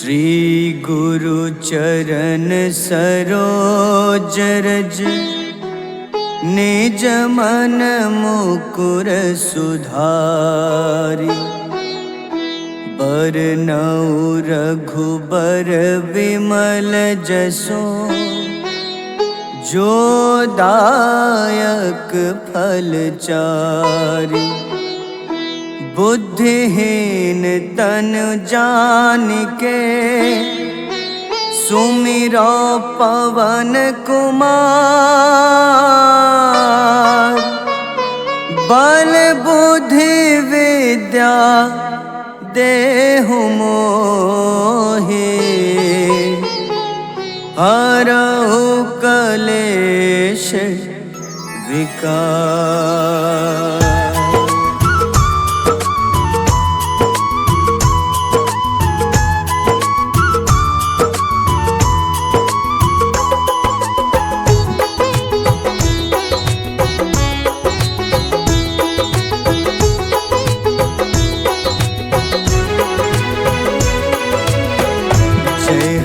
श्री गुरु चरण सरोज रज निज मन मुकुर सुधारि। बरनउँ रघुबर विमल जसो जो दायक फल चारि। बुद्धिहीन तनु जानिके सुमिरो पवन कुमार। बल बुद्धि विद्या देहु मोहि हरहु कलेश विकार।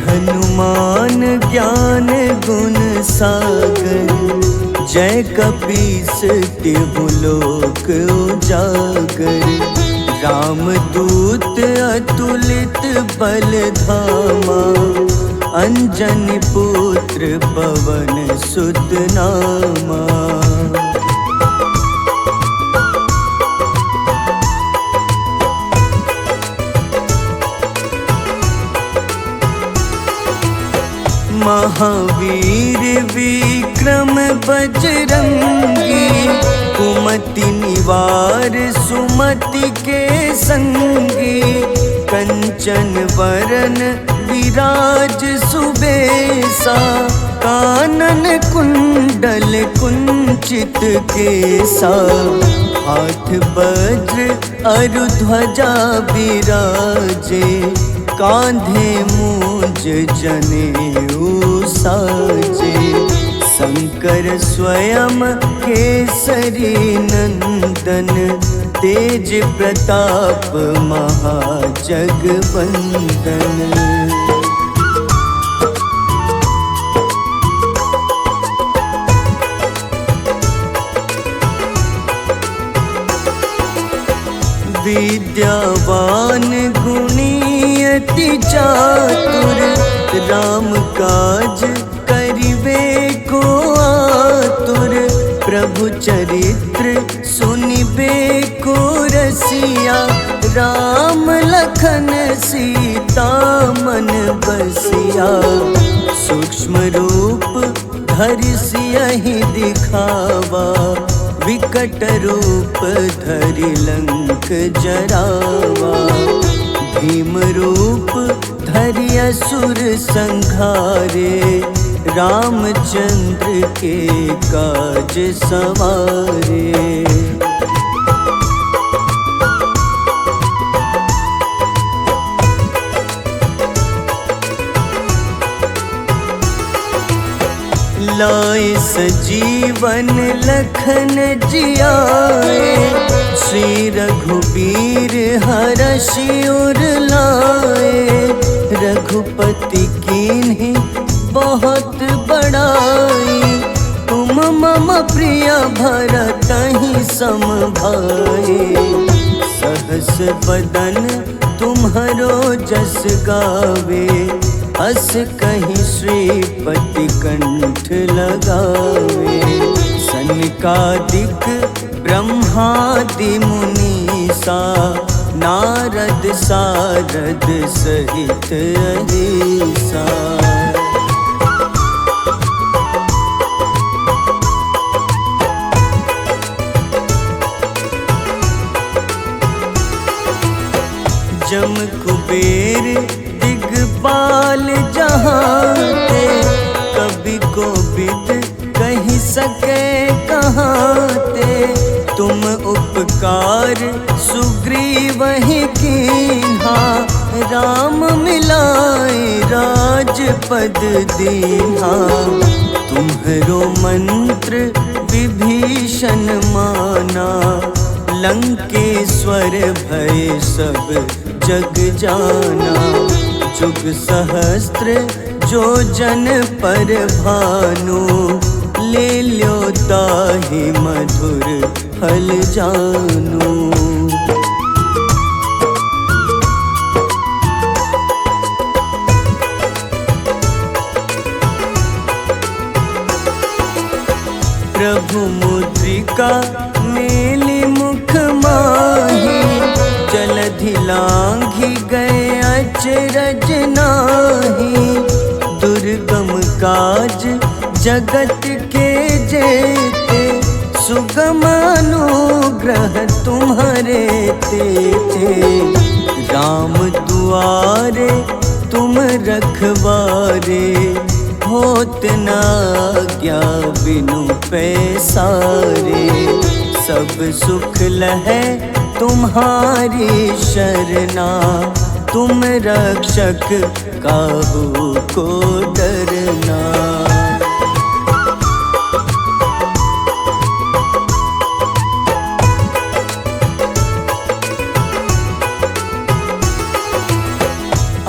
हनुमान ज्ञान गुण सागर जय कपीस तिहु लोक उजागर। रामदूत अतुलित बल धामा अंजनी पुत्र पवन सुत नामा। महावीर विक्रम बजरंगी कुमति निवार सुमति के संगी। कंचन वरन विराज सुबेसा कानन कुंडल कुंचित केसा। हाथ वज्र अरु ध्वजा बिराजे कांधे मूंज जनेऊ साजे। शंकर स्वयं केसरी नंदन तेज प्रताप महाजगवंदन। विद्यावान गुणी अति चातुर राम काज करिबे को आतुर। प्रभु चरित्र सुनिबे को रसिया राम लखन सीता मन बसिया। सूक्ष्म रूप धरि सियहि दिखावा विकट रूप धरि लंक जरावा। भीम रूप धरि असुर संहारे रामचंद्र के काज सवारे। लाए सजीवन लखन जियाए श्री रघुबीर हरषि उर लाए। रघुपति कीन्ही बहुत बड़ाई तुम मम प्रिय भरतहि सम भाई। सहस बदन तुम्हरो जस गावे अस कहीं श्रीपति कंठ लगावे। सनकादिक ब्रह्मादि मुनीसा नारद सारद सहित अहिसा। जम कुबेर दिगपाल जहाँते कभी कोविद कही सके कहाँते। तुम उपकार सुग्रीवहि कीन्हा राम मिलाए राजपद दीन्हा। तुम्हरो मंत्र विभीषण माना लंकेश्वर भय सब जग जाना। जुग सहस्त्र जो जन पर भानु, ले ल्यो ताहि मधुर फल जानू। प्रभु मुद्रिका मेली मुख माही, जलधि लांघि गए अचरज नाही। दुर्गम काज जगत के जेते, सुगम अनुग्रह तुम्हारे तेते। राम दुआरे तुम रखवारे, होत न आज्ञा बिनु पैसारे। सब सुख लहै तुम्हारी शरणा, तुम रक्षक काहू को डरना।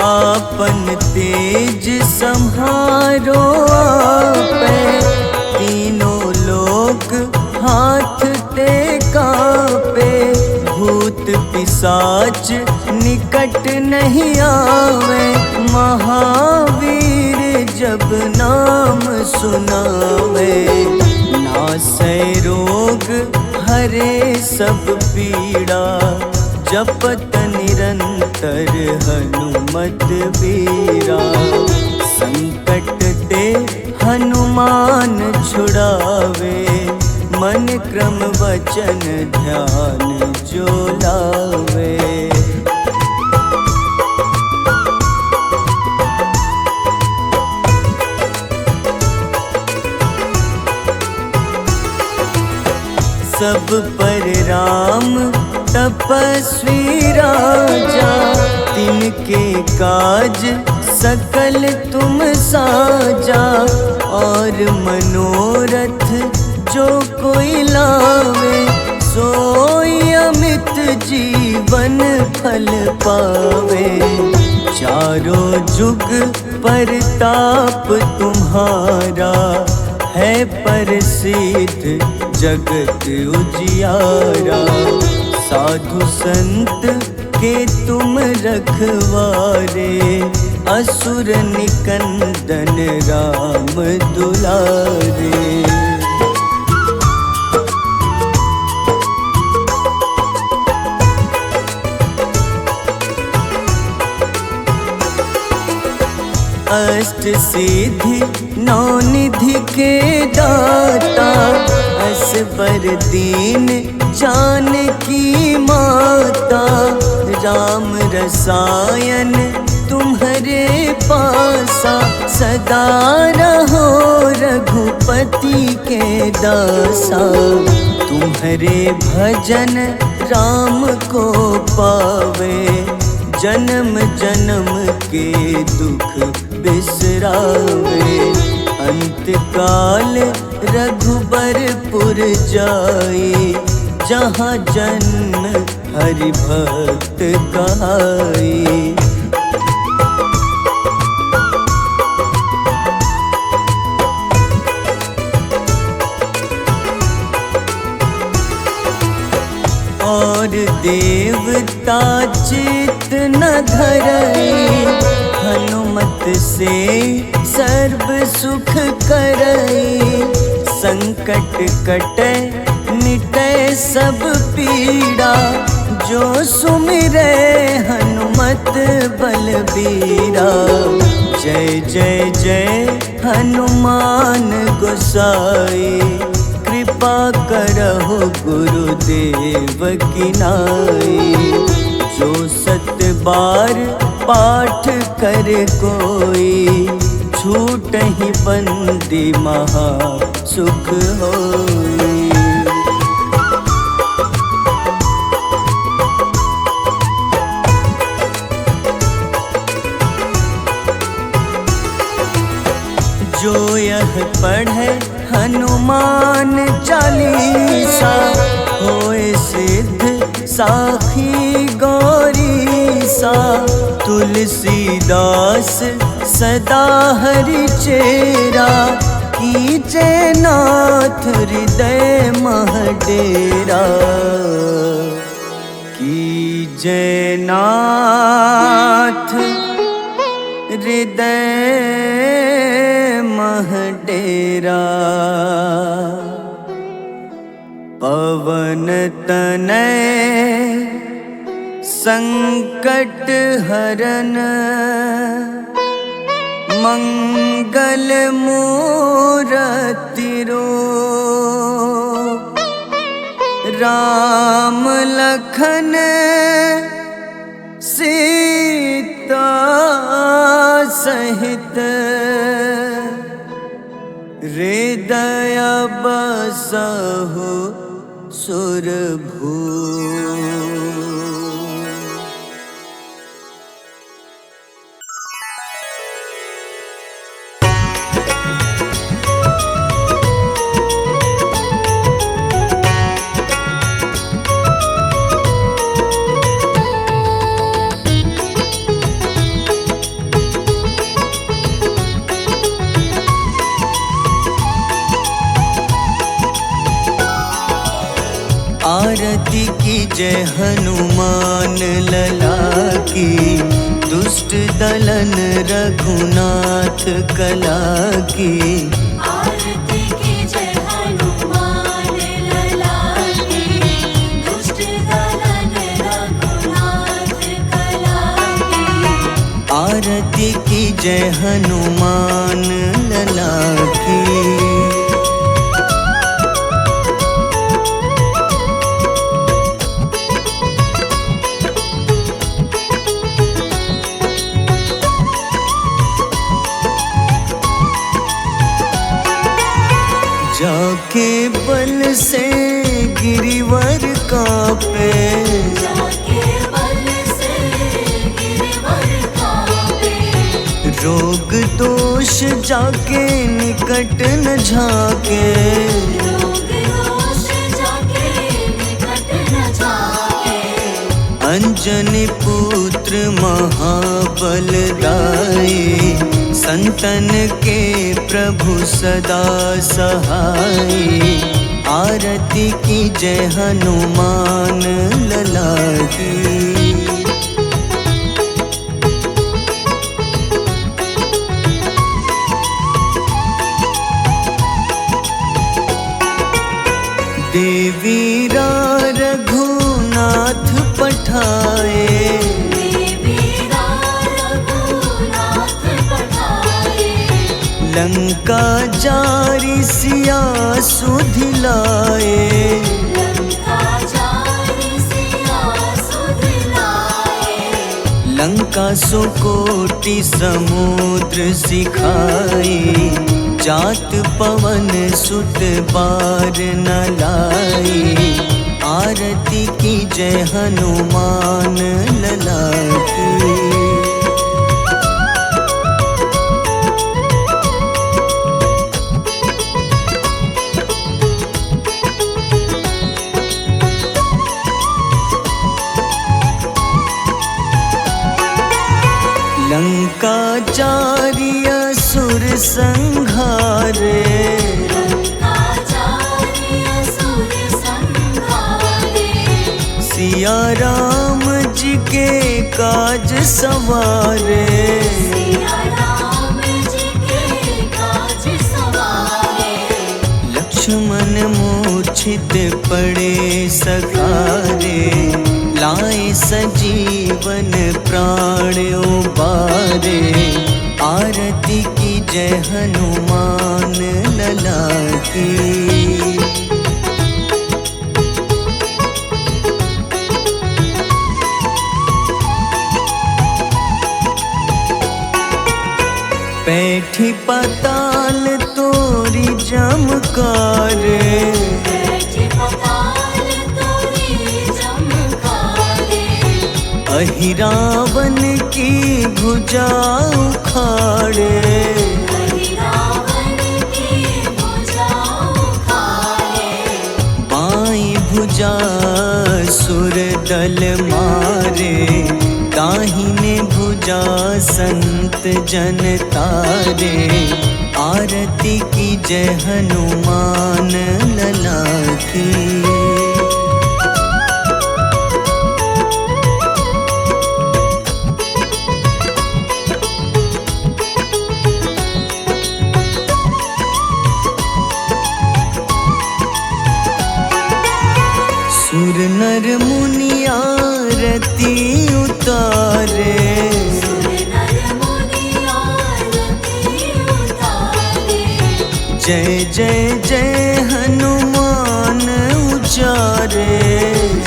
आपन तेज सम्हारो आपै, तीनों लोक हाथ ते कापे। भूत पिशाच निकट नहीं आवे, महावीर जब नाम सुनावे। नासै रोग हरे सब पीड़ा, जपत निरंतर हनुमत बीरा। संकट ते हनुमान छुड़ावे, मन क्रम वचन ध्यान जो लावे। सब पर राम तपस्वी राजा, तिनके काज सकल तुम साजा। और मनोरथ जो कोई लावे, सोई अमित जीवन फल पावे। चारों जुग परताप तुम्हारा, है प्रसिद्ध जगत उजियारा। साधु संत के तुम रखवारे, असुर निकंदन राम दुलारे। अष्ट सिद्धि नौ निधि के दाता, असबर दीन जानकी माता। राम रसायन तुम्हारे पासा, सदा रहो रघुपति के दासा। तुम्हारे भजन राम को पावे, जन्म जन्म के दुख बिसरावे। अंत काल रघुबरपुर जाई, जहाँ जन्म हरि भक्त कहाई। और देवता चित न धरई, हनुमत से सर्व सुख करई। संकट कटै मिटै सब पीड़ा, जो सुमिरै हनुमत बलबीरा। जय जय जय हनुमान गोसाई, कृपा करहु गुरुदेव की नाई। जो 7 बार पाठ कर कोई, छूटहि बंदी महा सुख होई। जो यह पढ़े हनुमान चालीसा, होए सिद्ध साखी गौरीसा। तुलसीदास सदा हरि चेरा, कीजे नाथ हृदय मह डेरा। कीजे नाथ हृदय मह डेरा। पवन तनय संकट हरन, मंगल मूरति रूप। राम लखन सीता सहित, हृदय बसहु सुरभूप। आरती की जय हनुमान लला की, दुष्ट दलन रघुनाथ कला की। आरती की जय हनुमान लला की, दुष्ट दलन रघुनाथ कला की। आरती की जय हनुमान लला की। जाके बल से गिरिवर कांपे, जाके बल से गिरिवर कांपे। रोग दोष जाके निकट न झाके। रोग दोष जाके निकट न झाके। अंजनी पुत्र महाबलदाई, संतन के प्रभु सदा सहाय। आरती की जय हनुमान लला की। देवीरा रघुनाथ पठाए, लंका जारी सिया सुधिलाए। लंका सुकोटि समुद्र सिखाए, जात पवन सुत बार न लाए। आरती की जय हनुमान लला की। लंका जारी असुर संहारे, सिया राम जी के काज सवारे। लक्ष्मण मूर्छित पड़े सखारे, लाए सजीवन प्राण उबारे। आरती की जय हनुमान लला की। बैठी पाताल तोरी जमकारे, अहि रावण की भुजा उखाड़े। बाईं भुजा सुर दल मारे, दाहिने भुजा संत जन तारे, आरती की जय हनुमान लला की। सुर नर मुनि आरती उतारे, सुर नर मुनि आरती उतारे। जय जय जय हनुमान उचारे,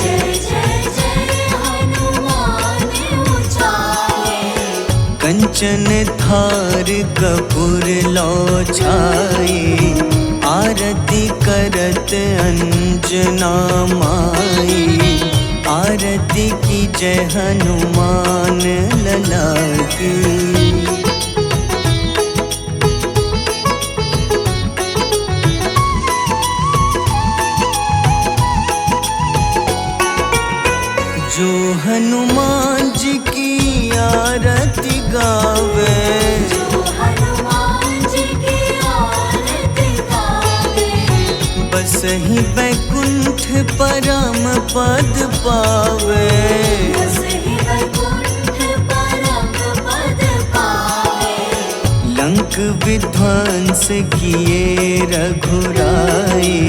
जय जय जय हनुमान उचारे। कंचन थार कपूर लो छाई, आरती करत अंजना माई। आरती की जय हनुमान लला की। जो हनुमान जी की आरती गावे, जो हनुमान जी की आरती गावे। बस ही बैकुंठ परम पद पावे, बस ही वैकुंठ परम पद पावे। लंक विध्वंस किए रघुराई,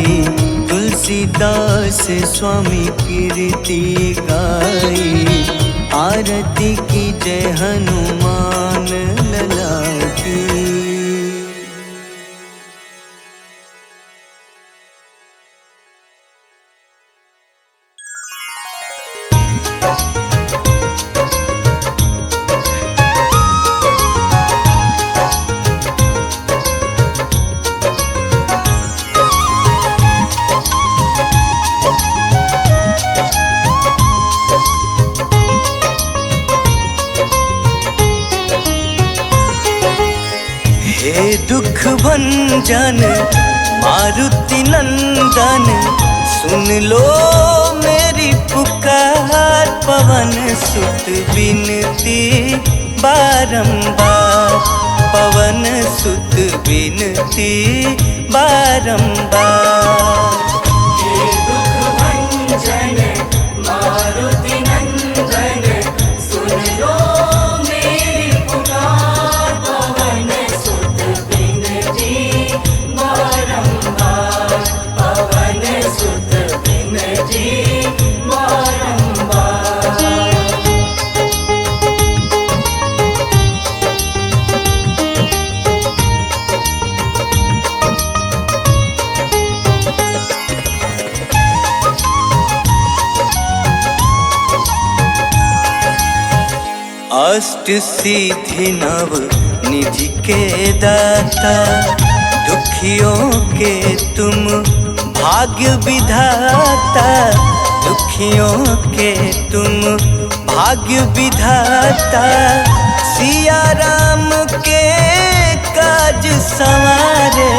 तुलसीदास स्वामी कीर्ति गाई। आरती की जय हनुमान लला की। हे दुख भंजन मारुति नंदन, सुन लो मेरी पुकार। पवन सुत बिनती बारंबार, पवन सुत बिनती बारंबार। हे दुख भंजन मारुति नंदन, सुन लो मेरी पुकार। पवन सुत बिनती बारंबार, पवन सुत बिनती बारंबार। अष्ट सिद्धि नव निधि के दाता, दुखियों के तुम भाग्य विधाता। दुखियों के तुम भाग्य विधाता, सिया राम के काज संवारे।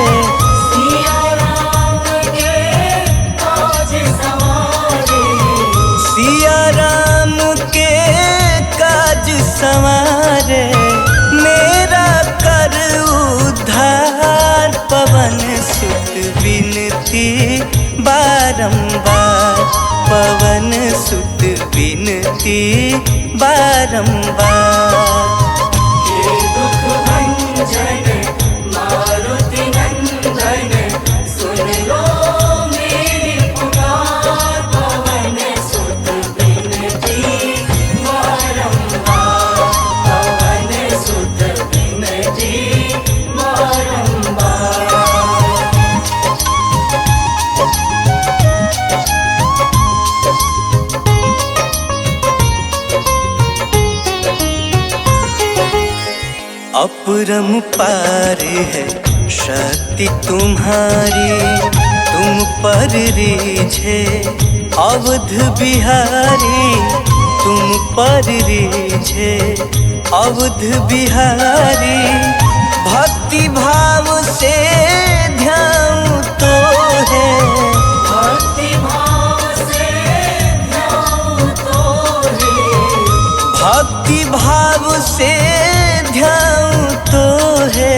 सिया राम के काज संवारे, सिया राम के काज संवारे। मेरा कर उद्धार, पवन सुत बिनती बारंबार, पवन सुत बिनती बारंबार। हे दुख भंजन मारुति नंदन, सुन लो मेरी पुकार। पवन सुत बिनती बारंबार, पवन सुत बिनती बारंबार। अपरंपार है शक्ति तुम्हारी, तुम पर रीझे अवध बिहारी। तुम पर रीझे अवध बिहारी। भक्ति भाव से ध्यान तो है, भक्ति भाव से ध्यान तो है। भक्त भक्ति भाव से ध्यान तो है,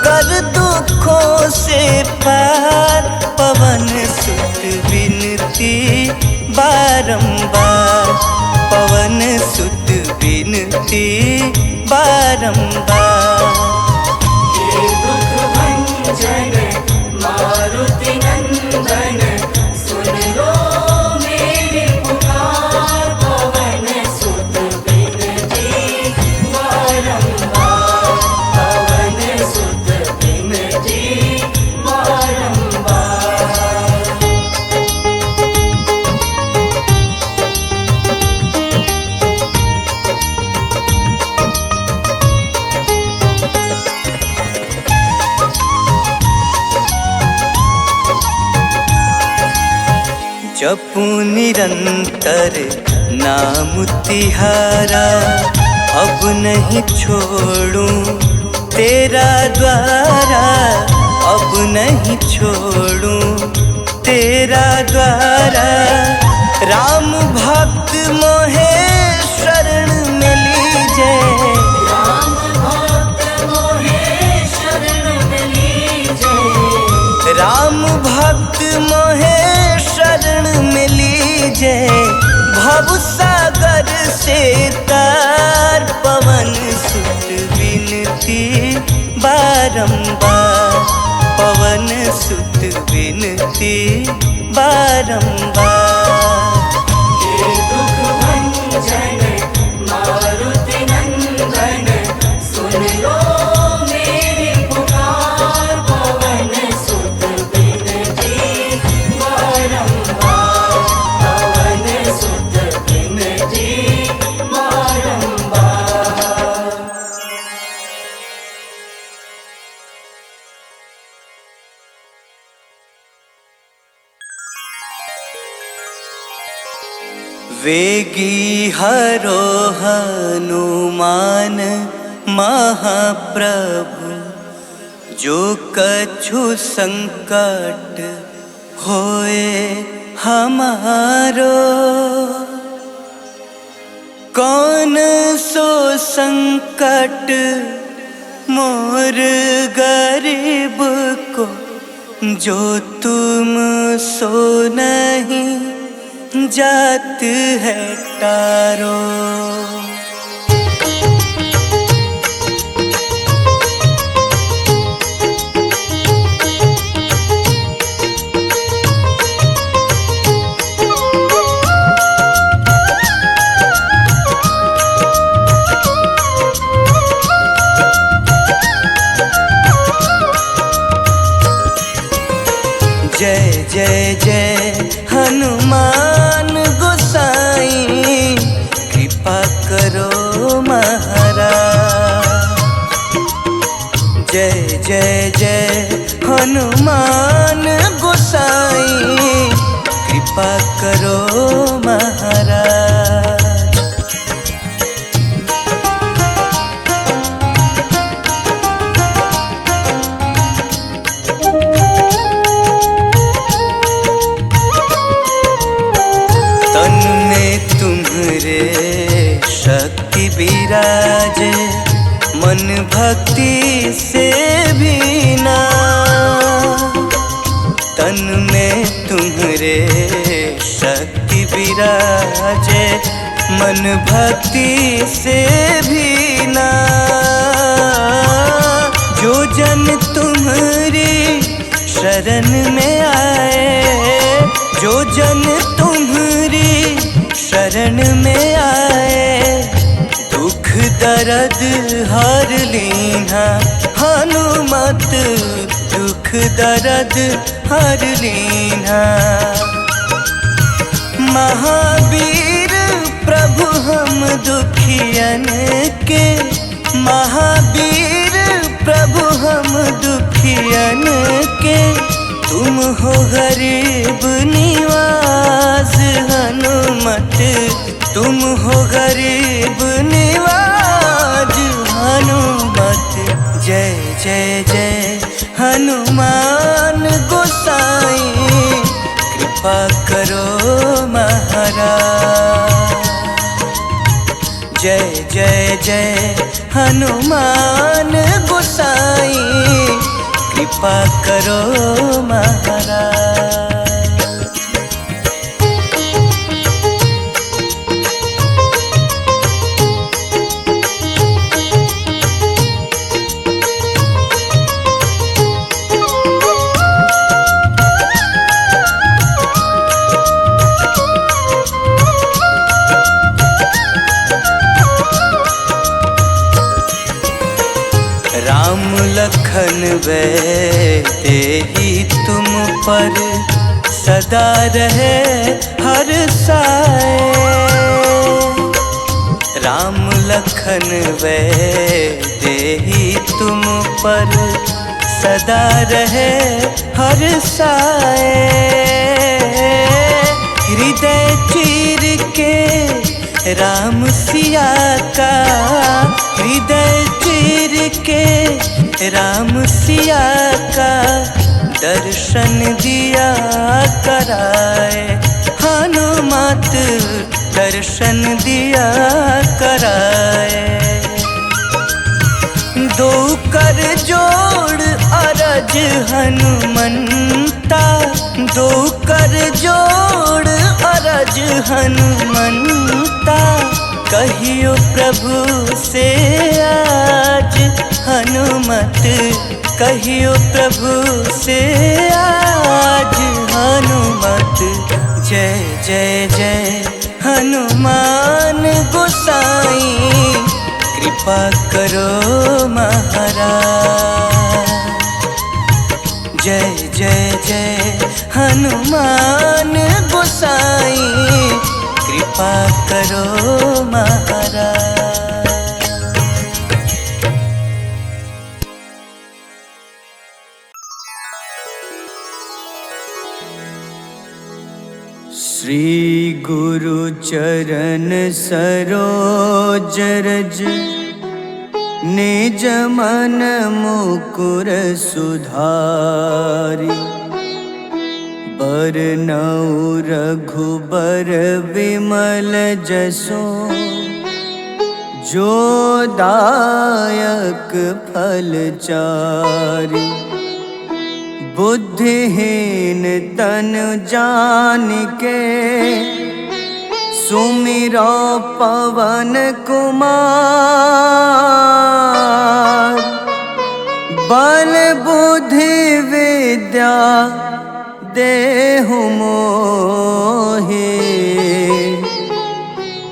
कर दुखों से पार। पवन सुत विनती बारंबार, पवन सुत विनती बारंबार। हे दुख भंजन मारुति नंदन, सुन लो मेरी पुकार। पवन सुत विनती बारंबार, पवन सुत विनती बारंबार। जपू निरंतर नाम तिहारा, अब नहीं छोड़ूं तेरा द्वारा, अब नहीं छोड़ूं तेरा द्वारा। राम भक्त मोहे शरण में लीजे, राम भक्त मोहे शरण में लीजे, राम भक्त मोहे शरण में लीजे। भव सागर से तार, पवन सुत विनती बारंबार, पवन सुत विनती बारंबार। हे दुख भंजन मारुति नंदन, सुन लो मेरी पुकार। पवन सुत विनती बारंबार, पवन सुत विनती बारंबार। वेगी हरो हनुमान महाप्रभु, जो कछु संकट होए हमारो। कौन सो संकट मोर गरीब को, जो तुम सो नहीं जात है टारो। जय जय जय हनुमान गोसाई, कृपा करो महाराज। जय जय जय हनुमान गोसाई, कृपा करो महाराज। तन में तुम्हारे शक्ति विराजे, मन भक्ति से भी ना। तन में तुम्हारे शक्ति विराजे, मन भक्ति से भी ना। जो जन तुम्हारी शरण में आए, जो जन तुम्हारी शरण में आए, दुख दर्द हर लीना। हनुमत दुख दर्द हर लीना। महावीर प्रभु हम दुखियन के, महावीर प्रभु हम दुखियन के। तुम हो गरीब निवास हनुमत, तुम हो गरीब निवाज हनुमत। जय जय जय हनुमान गोसाई, कृपा करो महाराज। जय जय जय हनुमान गोसाई, कृपा करो महाराज। राम लखन वे तेहि तुम पर सदा रहे हर साए। राम लखन वे तेहि तुम पर सदा रहे हर साए। हृदय चीर के राम सिया का, हृदय चीर के राम सिया का दर्शन दिया कराए। हनुमत दर्शन दिया कराए। दो कर जोड़ अरज हनुमंता, दो कर जोड़ अरज हनुमंता। कहियो प्रभु से आज हनुमत, कहियो प्रभु से आज हनुमत। जय जय जय हनुमान गोसाई, कृपा करो महाराज। जय जय जय हनुमान गोसाई, कृपा करो महाराज। श्री गुरु चरण सरोज रज, निज मन मुकुर सुधारि। बरनउँ रघुबर विमल जसो, जो दायक फल चारि। बुद्धिहीन तनु जानिके, सुमिरो पवन कुमार। बल बुद्धि विद्या देहु मोहि,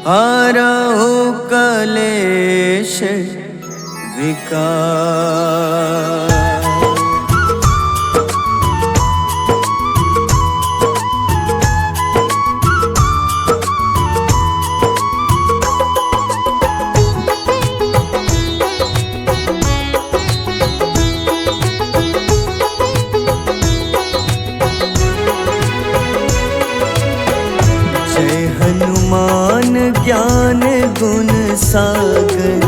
हरहु कलेश विकार। हनुमान ज्ञान गुण सागर,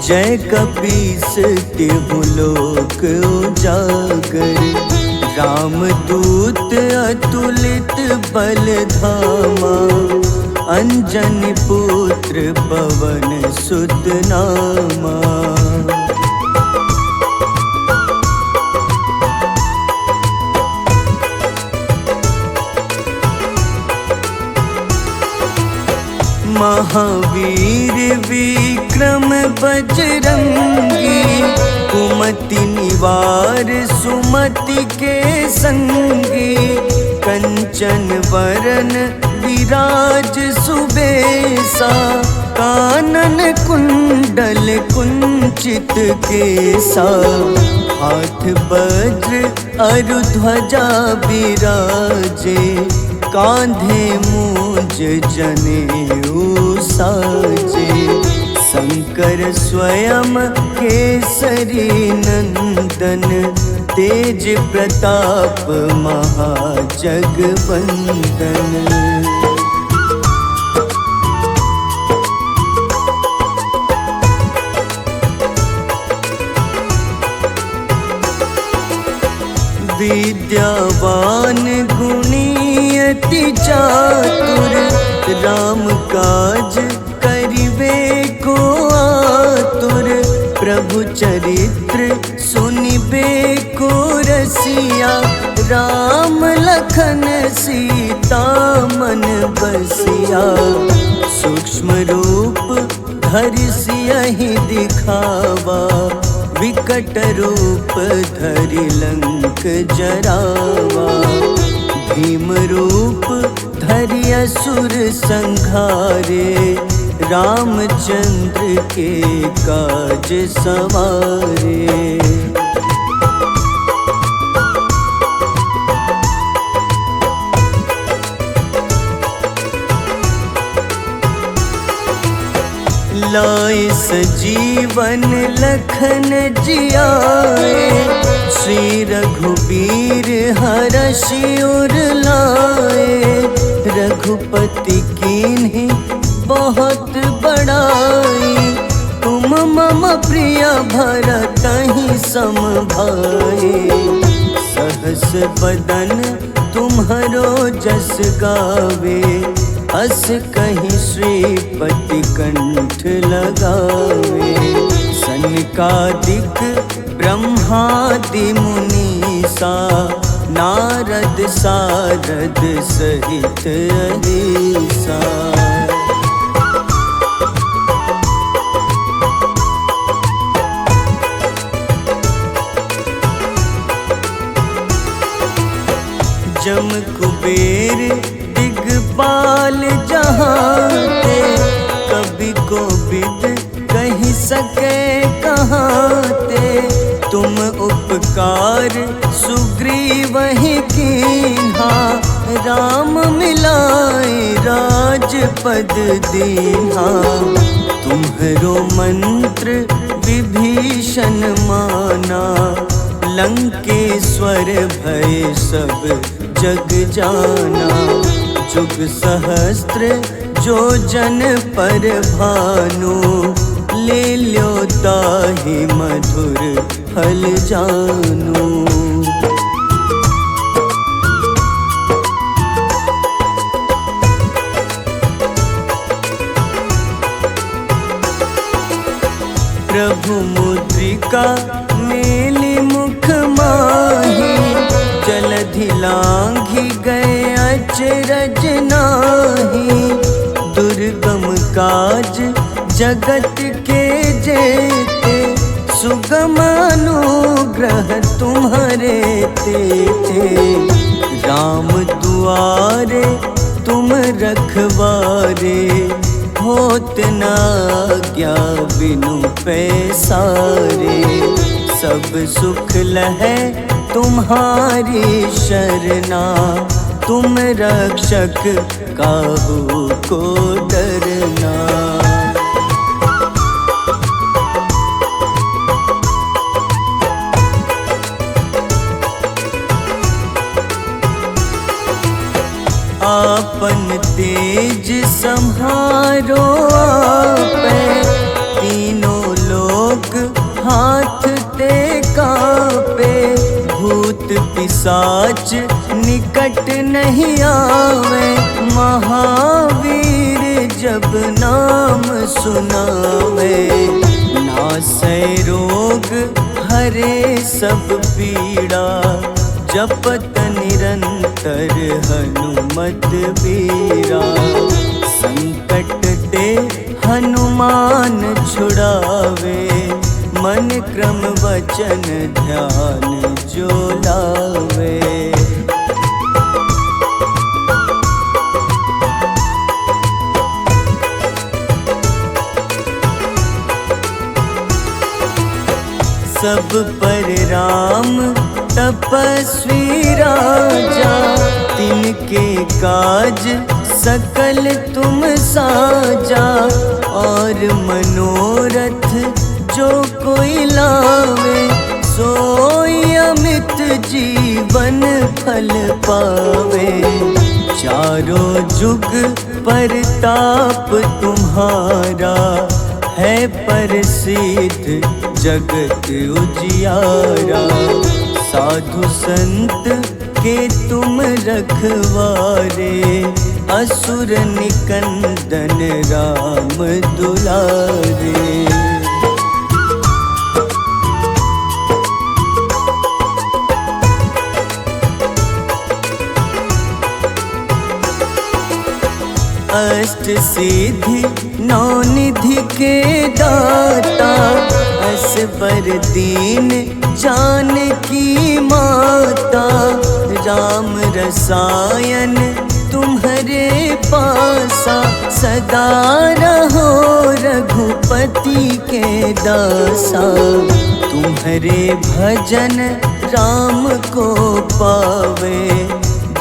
जय कपीस तिहु लोक उजागर। रामदूत अतुलित बल धामा, अंजनी पुत्र पवन सुत नामा। महावीर विक्रम बजरंगी, कुमति निवार सुमति के संगी। कंचन वरन विराज सुबेसा, कानन कुंडल कुंचित केसा। हाथ वज्र अरु ध्वजा बिराजे, कांधे मूंज जनेऊ साजे। शंकर स्वयं केसरी नंदन, तेज प्रताप महाजगवंदन। विद्यावान गुणी अति चातुर, राम काज करिबे चरित्र सुनिबे को रसिया, राम लखन सीता मन बसिया। सूक्ष्म रूप धरि सियहि दिखावा, विकट रूप धरि लंक जरावा। भीम रूप धरि असुर संहारे, रामचंद्र के काज सवारे। लाए सजीवन लखन जियाए, श्री रघुबीर हरषि उर लाए। रघुपति कीन्ही बहुत बड़ाई, तुम मम प्रिय भरतहि सम भाई। सहस बदन तुम्हरो जस गावे, अस कहीं श्रीपति कंठ लगावे। सनकादिक ब्रह्मादि मुनीसा, नारद सारद सहित अहिसा। जम कुबेर दिगपाल जहाते, कवि कोविद कहि सके कहाते। तुम उपकार सुग्रीवहि कीन्हा, राम मिलाए राजपद दीन्हा। तुम्हरो मंत्र विभीषण माना, लंकेश्वर भय सब जग जाना। जुग सहस्त्र जो जन पर भानु, ले ल्यो ताहि मधुर फल जानू। प्रभु मुद्रिका मेली मुख माही, जलधि लांघि गए अचरज नाही। दुर्गम काज जगत के जेते, सुगम अनुग्रह तुम्हारे तेते। राम दुआरे तुम रखवारे, होत न आज्ञा बिनु पैसारे। सब सुख लहै तुम्हारी शरणा, तुम रक्षक काहू को डरना। आपन तेज सम्हारो आपै, तीनों लोक हाथ ते कापे। भूत पिशाच निकट नहीं आवे, महावीर जब नाम सुनावे। नासै रोग हरे सब पीड़ा, जपत निरंतर हनुमत बीरा। संकट ते हनुमान छुड़ावे, मन क्रम वचन ध्यान जो लावे। सब पर राम तपस्वी राजा, तिनके काज सकल तुम साजा। और मनोरथ जो कोई लावे, सोई अमित जीवन फल पावे। चारों जुग परताप तुम्हारा, है प्रसिद्ध जगत उजियारा। साधु संत के तुम रखवारे, असुर निकंदन राम दुलारे। अष्ट सिद्धि नौ निधि के दाता, असबर दीन जानकी माता। राम रसायन तुम्हारे पासा, सदा रहो रघुपति के दासा। तुम्हारे भजन राम को पावे,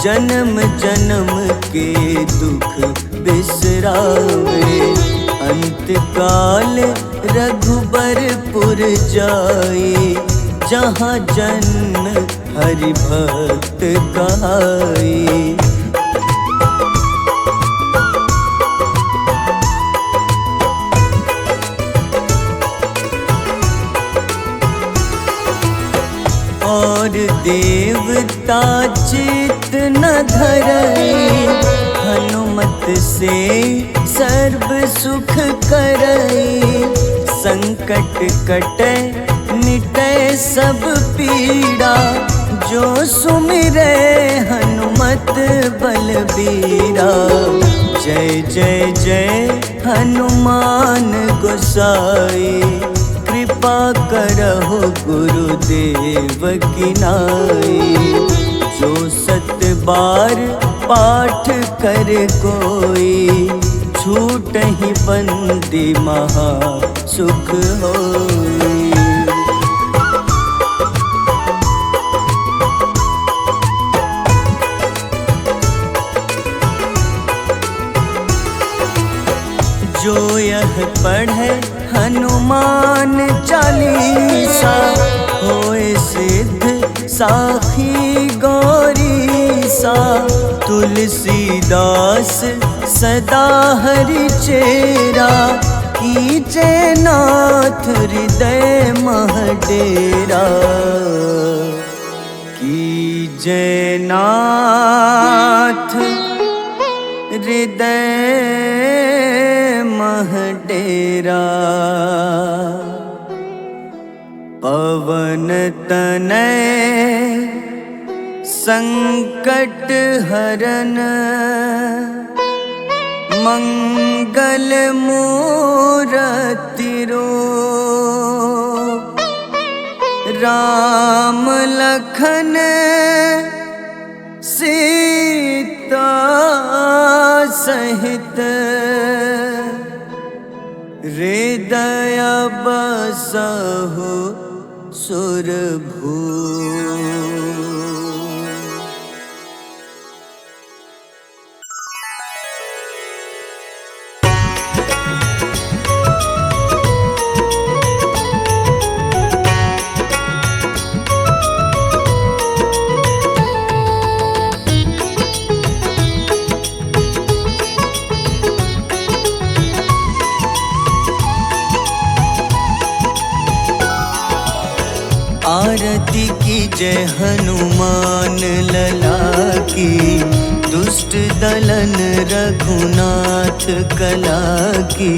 जन्म जन्म के दुख बिसरावे। अंत काल रघुबरपुर जाई, जहाँ जन्म हरि भक्त कहाई। और देवता चित न धरई, हनुमत से सर्व सुख करई। संकट कटे मिटे सब पीड़ा, जो सुमिरे हनुमत बलबीरा। जय जय जय हनुमान गोसाई, कृपा करहु गुरुदेव की नाई। जो सत बार पाठ कर कोई, छूटहि बंदी महा सुख होई। जो यह पढ़े हनुमान चालीसा, होए सिद्ध साखी गौरीसा। तुलसीदास सदा हरि चेरा, कीजे नाथ हृदय मह डेरा। कीजे नाथ हृदय मह डेरा। पवन तनय संकट हरन, मंगल मूरति रूप। राम लखन सीता सहित, हृदय बसहु सुरभूप। आरती की जय हनुमान लला की, दुष्ट दलन रघुनाथ कला की।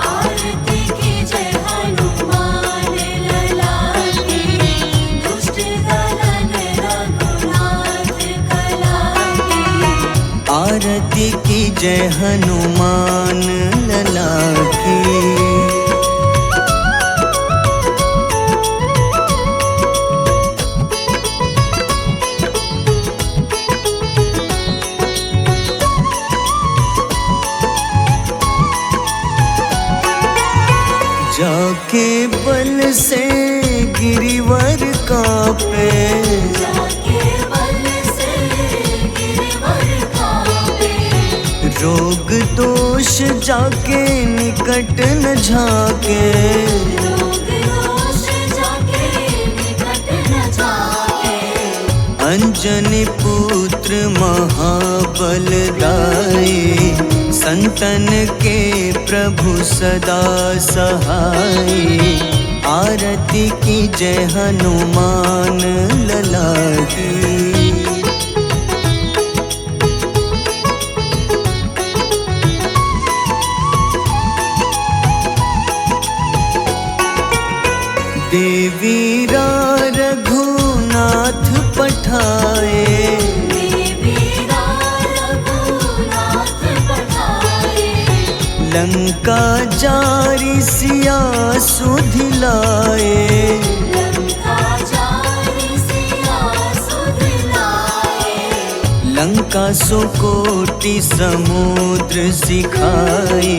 आरती की जय हनुमान लला की, दुष्ट दलन रघुनाथ कला की। आरती की जय हनुमान लला की। जाके बल से गिरिवर कांपे, जाके बल से गिरिवर कांपे। रोग दोष जाके निकट न झाके, रोग दोष जाके निकट न झाके। अंजनी पुत्र महाबलदाई, संतन के प्रभु सदा सहाय। आरती की जय हनुमान लला की। देवीरा रघुनाथ पठाए, देवीरा रघुनाथ पठाए। लंका जारी सिया सुधिलाए, लंका जारी सिया सुधिलाए। लंका सो कोटि समुद्र सिखाए,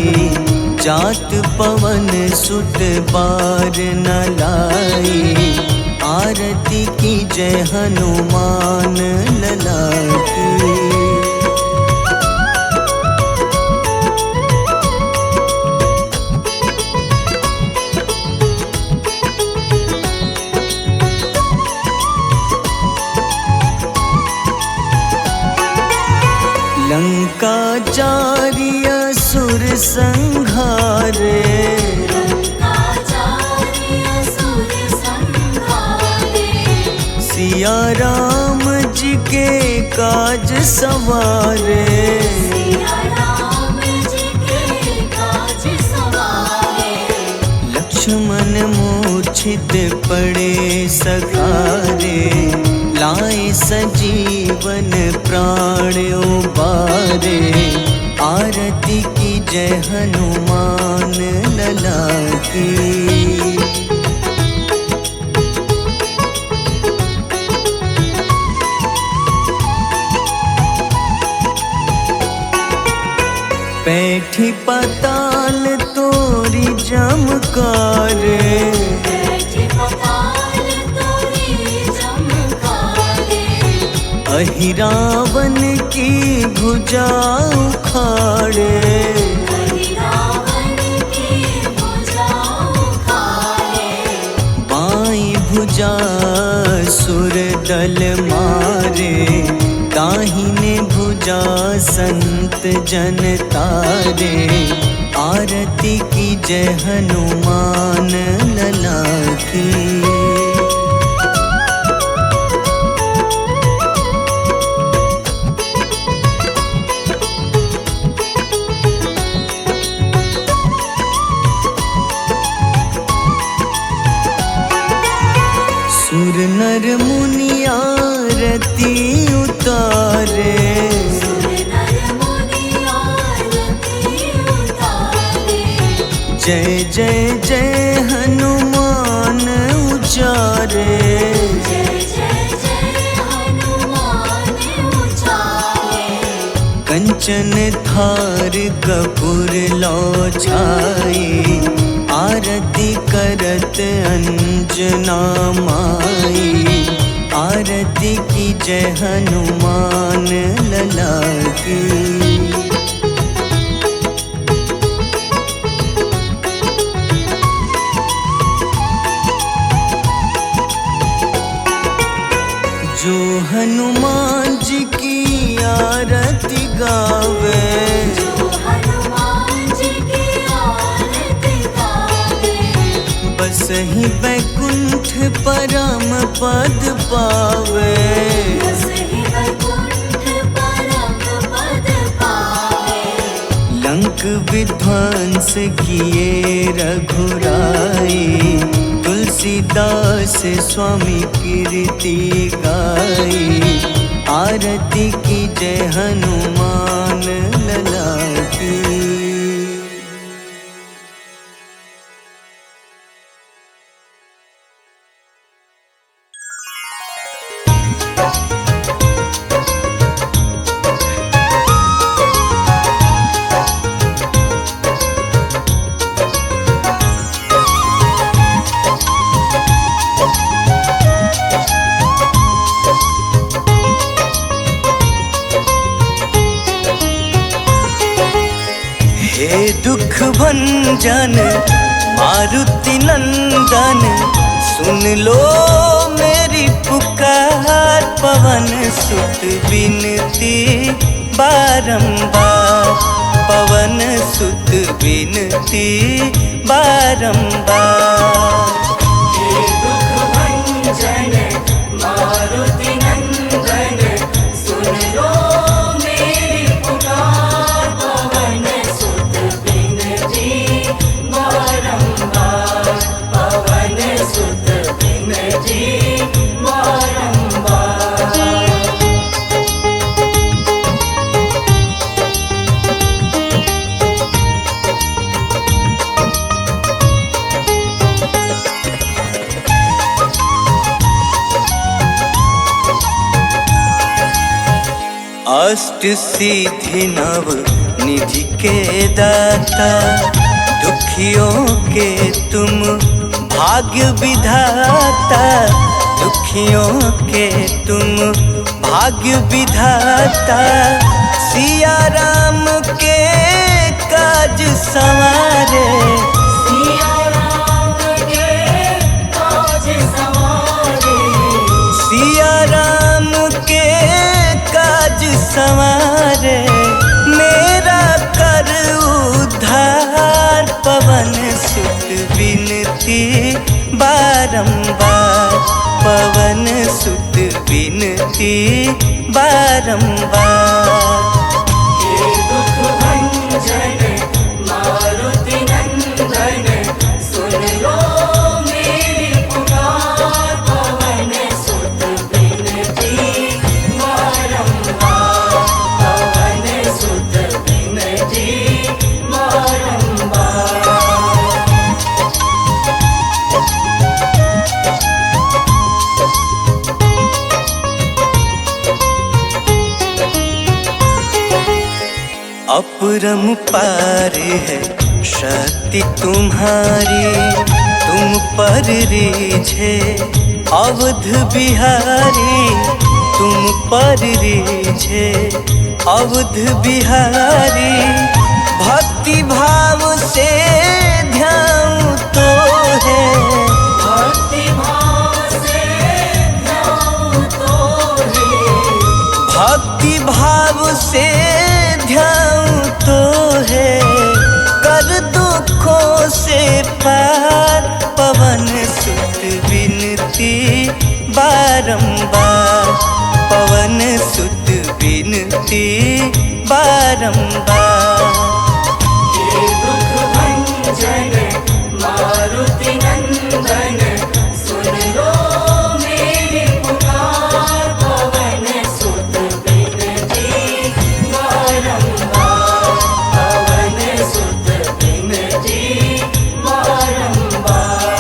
जात पवन सुत बार न लाए। आरती की जय हनुमान लला की। लंका जारी असुर संहारे, लंका जारी असुर संहारे। सिया राम जी के काज सवारे, सिया राम जी के काज सवारे। लक्ष्मण मूर्छित पड़े सखारे, लाए सजीवन प्राण उबारे। आरती की जय हनुमान लला की। बैठी पाताल तोरी जमकारे, बैठी पाताल तोरी जमकारे। अहि रावण की भुजा उखाड़े, अहि रावण की भुजा उखाड़े। बाईं भुजा सुर दल मारे, दाहिने भुजा संत जन तारे। आरती की जय हनुमान लला की। सुर नर मुनि आरती उतारे, सुर नर मुनि आरती उतारे। जय जय जय हनुमान उचारे। जय जय जय हनुमान उचारे। कंचन थार कपूर लो छाए, आरती करत अंजना माई। आरती की जय हनुमान लला की। जो हनुमान जी की आरती गावे, जो हनुमान जी की आरती गावे। बस ही वैकुंठ परम पद पावे। बस ही वैकुंठ परम पद पावे। लंक विध्वंस किए रघुराई, तुलसीदास स्वामी कीर्ति गाई। आरती की जय हनुमान लला की। हे दुख भंजन मारुति नंदन, सुन लो मेरी पुकार। पवन सुत विनती बारंबार, पवन सुत विनती बारंबार। हे दुख भंजन मारुति नंदन, सुन लो मेरी पुकार। पवन सुत विनती बारंबार, पवन सुत विनती बारंबार। अष्ट सिद्धि नव निधि के दाता, दुखियों के तुम भाग्य विधाता, दुखियों के तुम भाग्य विधाता। सिया राम के काज संवारे, सिया राम के काज संवारे, सिया राम के काज संवारे। मेरा कर उद्धार, पवन सुत विनती बारंबार, पवन सुत विनती बारंबार। हे दुख भंजन मारुति नंदन, सुन लो मेरी पुकार, पवन सुत विनती बारंबार, पवन सुत विनती बारंबार। अपरंपार है शक्ति तुम्हारी, तुम पर रीझे अवध बिहारी, तुम पर रीझे अवध बिहारी। भक्ति भाव से ध्यान तो है, भक्ति भाव से ध्यान तो है, भक्ति भाव से ध्यान तो है। कर दुखों से पार, पवन सुत विनती बारंबार, पवन सुत विनती बारंबार। हे दुख भंजन मारुति नंदन, सुन लो मेरी पुकार, पवन सुत विनती बारंबार, पवन सुत विनती बारंबार।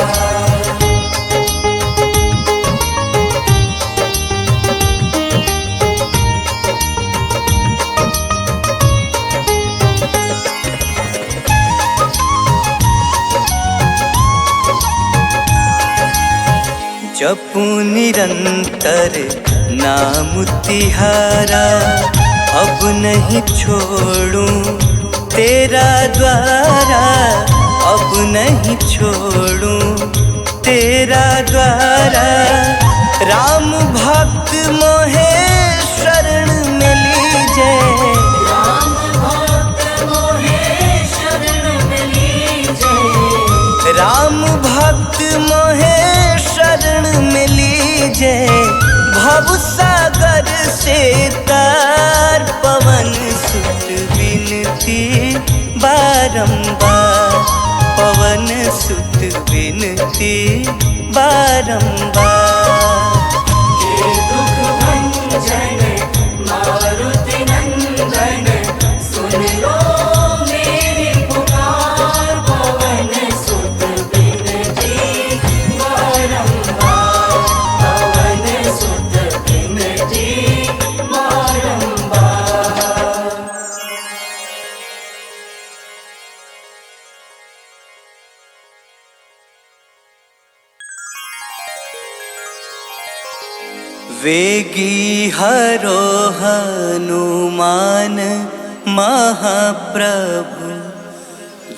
जपू निरंतर नाम तिहारा, अब नहीं छोड़ूं तेरा द्वारा, अब नहीं छोड़ूं तेरा द्वारा। राम भक्त मोहे शरण में लीजे, राम भक्त मोहे शरण में लीजे, राम भक्त मोहे शरण में लीजे। भव सागर से तार, पवन सुत विनती बारंबार, पवन सुत विनती बारंबार। हे दुख भंजन मारुति नंदन, सुन लो मेरी पुकार, पवन सुत विनती बारंबार, पवन सुत विनती बारंबार। वेगी हरो हनुमान महाप्रभु,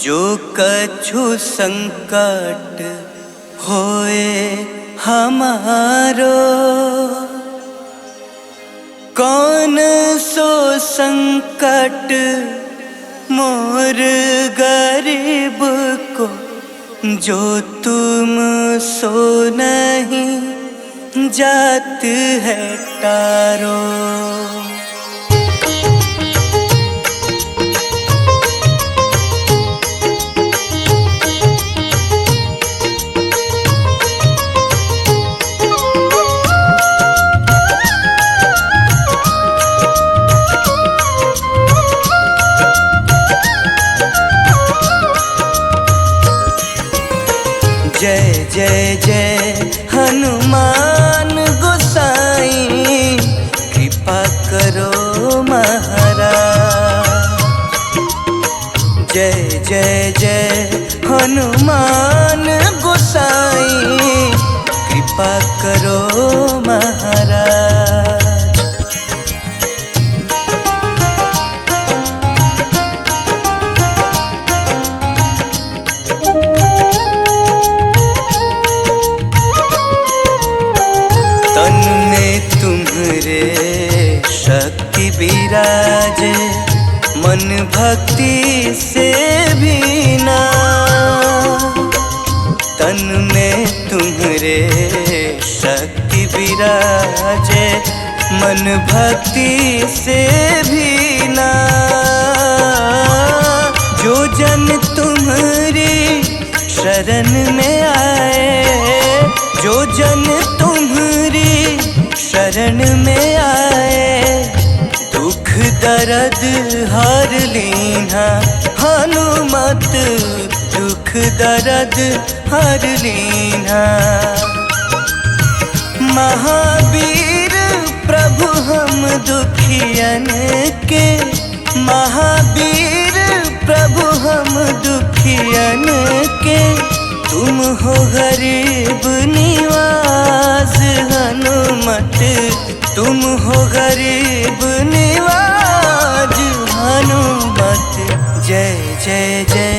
जो कछु संकट होए हमारो। कौन सो संकट मोर गरीब को, जो तुम सो नहीं जात है तारो। जय जय जय हनुमान गोसाई, कृपा करो जय हनुमान गोसाई, कृपा करो महाराज। तन में तुम्हारे शक्ति विराजे, मन भक्ति से भी ना। तन में तुम्हारे शक्ति विराजे, मन भक्ति से भी ना। जो जन तुम्हारी शरण में आए, जो जन तुम्हारी शरण में आए, दुख दर्द हर लीना। हनुमत दुख दर्द हर लीना। महावीर प्रभु हम दुखियन के, महावीर प्रभु हम दुखियन के, तुम हो गरीब निवास। हनुमत तुम हो गरीब निवाज। हनुमत जय जय जय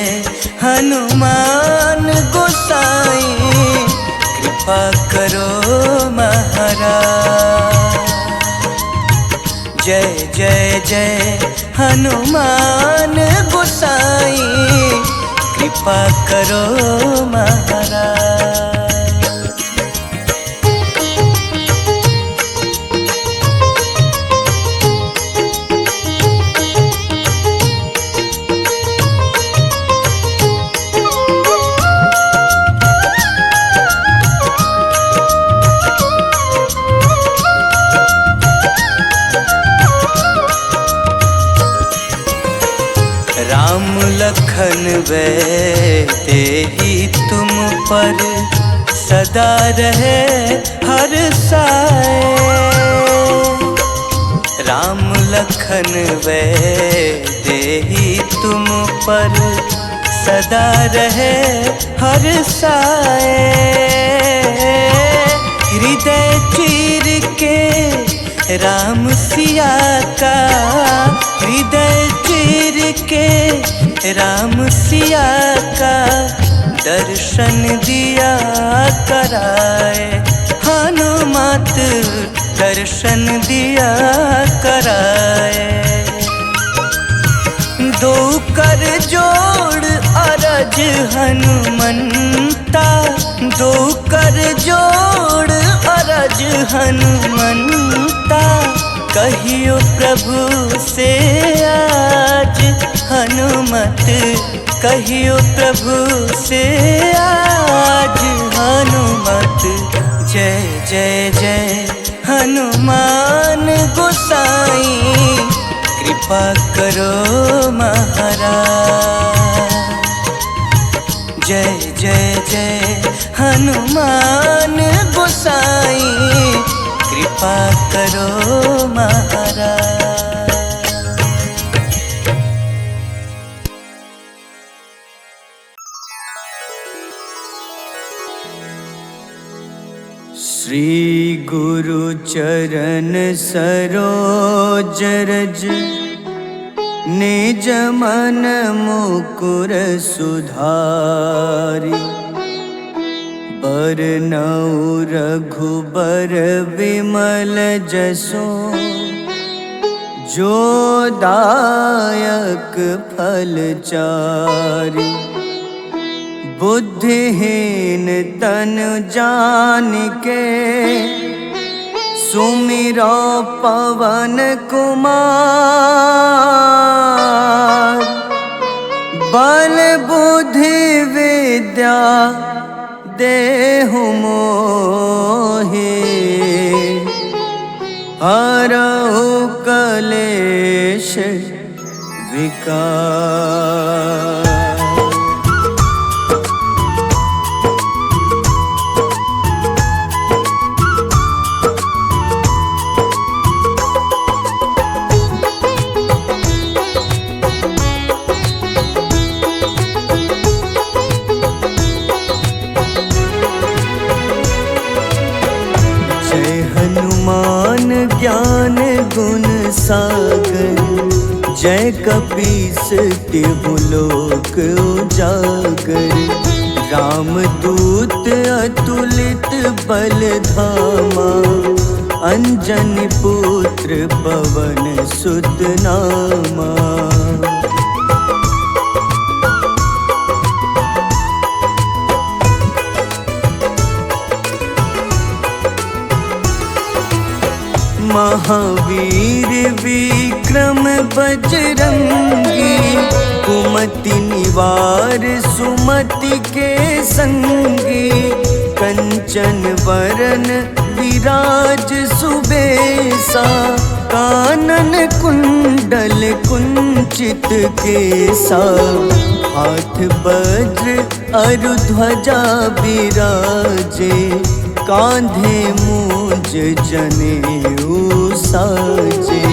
हनुमान गोसाई, कृपा करो महाराज। जय जय जय हनुमान गोसाई, कृपा करो महाराज। राम लखन वे तेहि तुम पर, सदा रहे हर साए। राम लखन वे तेहि तुम पर, सदा रहे हर साए। हृदय चीर के राम सिया का, हृदय चीर के राम सिया का, दर्शन दिया कराए। हनुमत दर्शन दिया कराए। दो कर जोड़ अरज हनुमंता, दो कर जोड़ अरज हनुमंता, कहियो प्रभु से आज। हनुमत कहियो प्रभु से आज। हनुमत जय जय जय हनुमान गोसाई, कृपा करो महाराज। जय जय जय हनुमान गोसाई, कृपा करो महाराज। श्री गुरु चरण सरोज रज, निज मन मुकुर सुधारी। बरनउँ रघुबर विमल जसो, जो दायक फल चारि। बुद्धिहीन तनु जानिके, सुमिरो पवन कुमार। बल बुद्धि विद्या देहु मोहि, हरहु कलेश विकार। ज्ञान गुण सागर, जय कपीस तिहु लोक उजागर। रामदूत अतुलित बल धामा, अंजनी पुत्र पवन सुत नामा। महावीर विक्रम बजरंगी, कुमति निवार सुमति के संगी। कंचन वरन विराज सुबेसा, कानन कुंडल कुंचित केसा। हाथ वज्र अरु ध्वजा बिराजे, कांधे मूंज जनेऊ साजे।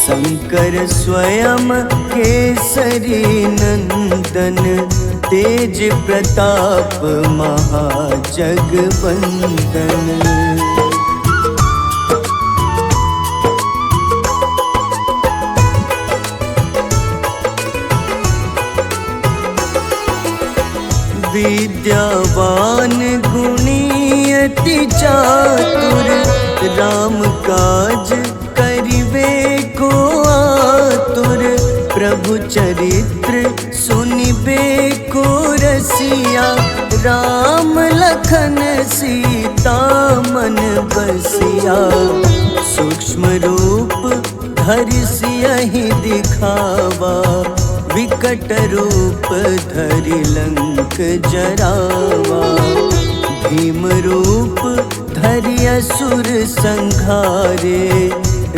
शंकर स्वयं केसरी नंदन, तेज प्रताप महाजगवंदन। विद्यावान गुणी अति चातुर, राम काज करिबे को आतुर। प्रभु चरित्र सुनिबे को रसिया, राम लखन सीता मन बसिया। सूक्ष्म रूप धरि सियहि दिखावा, विकट रूप धरि लंक जरावा। भीम रूप धरि असुर संहारे,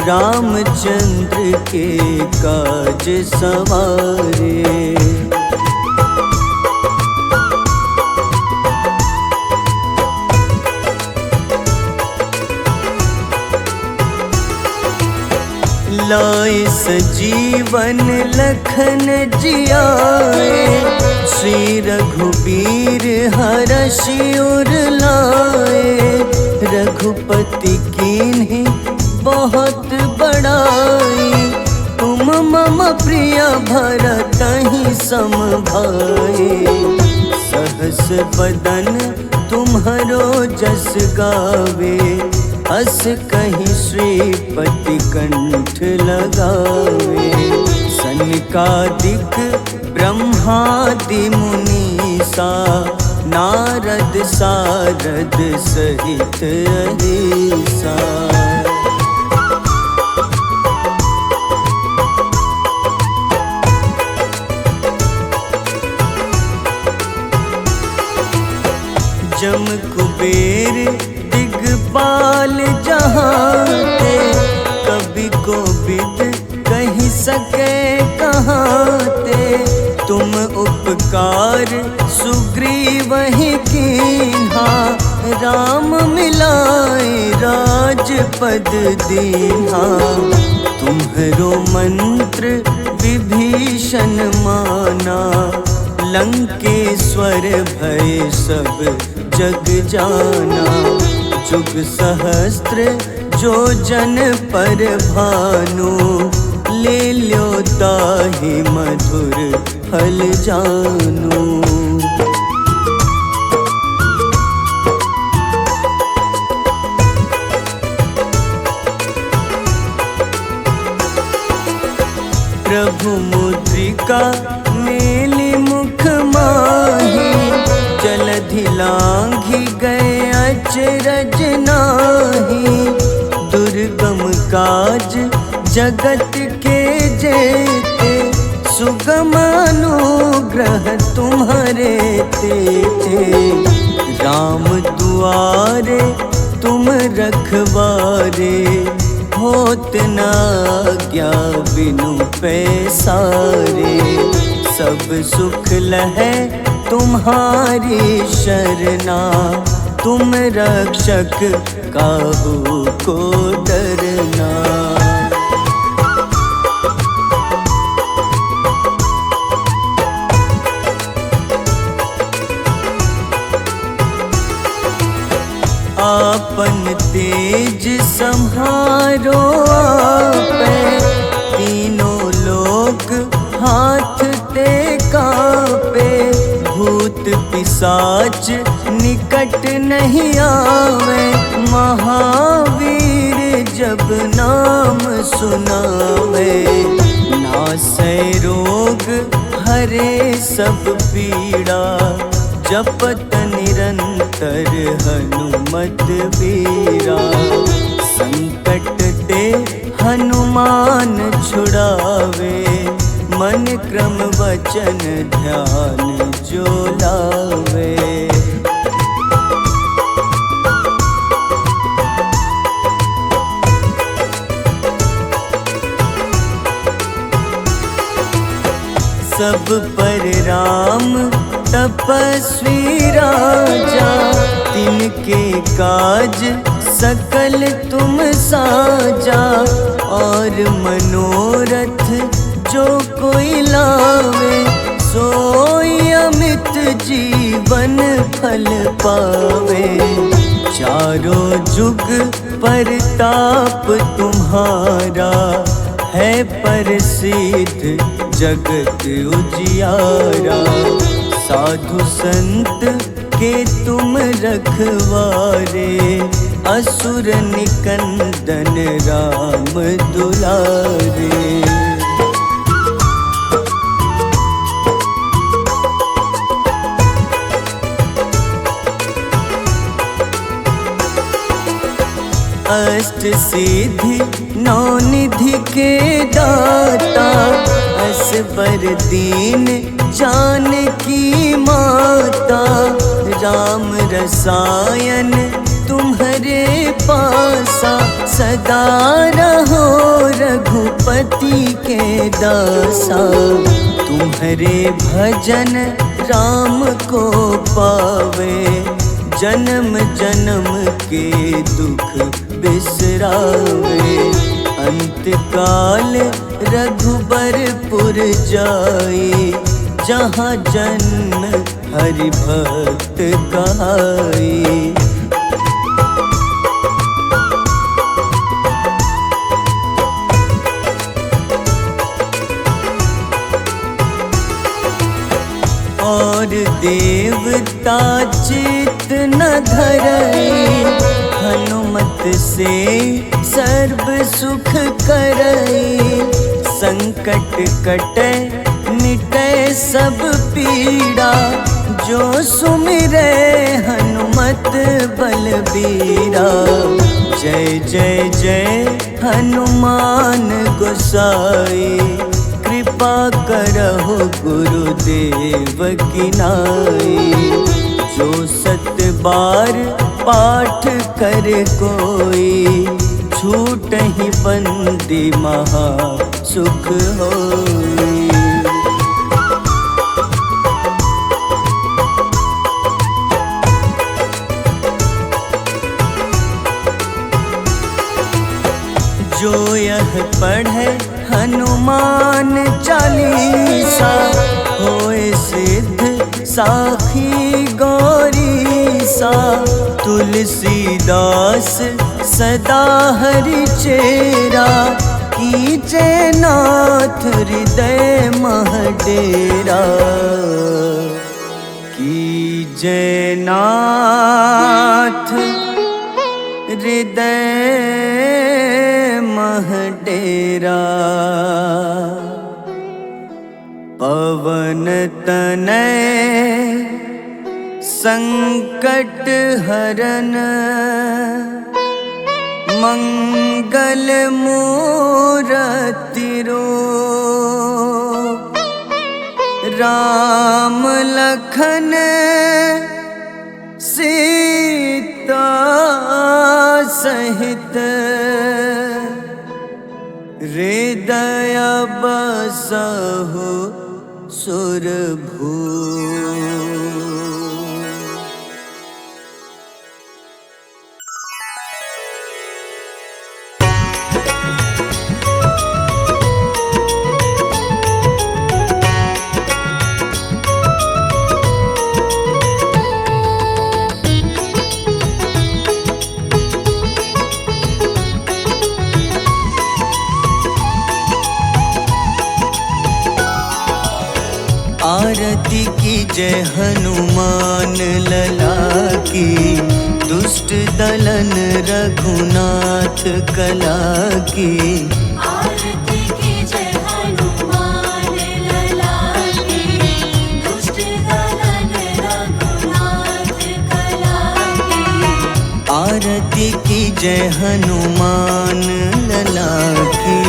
रामचंद्र के काज सवारे। लाए सजीवन लखन जियाए, श्री रघुबीर हरषि उर लाए। रघुपति कीन्ही बहुत बड़ाई, तुम मम प्रिय भरतहि सम भाई। सहस बदन तुम्हरो जस गावे, अस कहीं श्रीपति कंठ लगावे। सनकादिक ब्रह्मादि मुनीसा, नारद सारद सहित अहिसा। जम कुबेर दिगपाल जहाँते, कवि कोविद कही सके कहाँते। तुम उपकार सुग्रीवहि कीन्हा, राम मिलाए राजपद दीन्हा। तुम्हरो मंत्र विभीषण माना, लंकेश्वर भय सब जग जाना। जुग सहस्त्र जो जन पर भानु, ले ल्यो ताहि मधुर फल जानू। प्रभु मुद्रिका मेली मुख माही, जलधि लांघि गए अचरज नाही। दुर्गम काज जगत के जेते, सुगम अनुग्रह तुम्हारे तेते। राम दुआरे तुम रखवारे, होत न आज्ञा बिनु पैसारे। सब सुख लहै तुम्हारी शरणा, तुम रक्षक काहू को डरना। आपन तेज संहारो आपे, तीनों लोग हाथ टेका पे। भूत पिशाच निकट नहीं आवे, महावीर जब नाम सुनावे। नासै रोग हरे सब पीड़ा, जपत निरंतर हनुमत बीरा। संकट ते हनुमान छुड़ावे, मन क्रम वचन ध्यान जो लावे। सब पर राम तपस्वी राजा, तिनके काज सकल तुम साजा। और मनोरथ जो कोई लावे, सोई अमित जीवन फल पावे। चारों जुग परताप तुम्हारा, है प्रसिद्ध जगत उजियारा। साधु संत के तुम रखवारे, असुर निकंदन राम दुलारे। अष्ट सिद्धि नौ निधि के दाता, असबर दीन जानकी माता। राम रसायन तुम्हारे पासा, सदा रहो रघुपति के दासा। तुम्हारे भजन राम को पावे, जन्म जन्म के दुख बिसरावे। अंत काल रघुबरपुर जाई, जहाँ जन्म हरि भक्त कहाई। और देवता चित न धरई, हनुमत से सर्व सुख करई। संकट कटे मिटे सब पीड़ा, जो सुमिरे हनुमत बलबीरा। जय जय जय हनुमान गोसाई, कृपा करहु गुरुदेव की नाई। जो सत बार पाठ कर कोई, छूटहि बंदी महा सुख होई। जो यह पढ़े हनुमान चालीसा, होए सिद्ध साखी गौरीसा। तुलसीदास सदा हरि चेरा, कीजे नाथ हृदय मह डेरा। कीजे नाथ हृदय मह डेरा। पवन तनय संकट हरन, मंगल मूरति रूप। राम लखन सीता सहित, हृदय बसहु सुरभूप। जय हनुमान लला की, दुष्ट दलन रघुनाथ कला की। आरती कीजय हनुमान लला की, दुष्ट दलन रघुनाथ कला की। आरती की जय हनुमान लला की।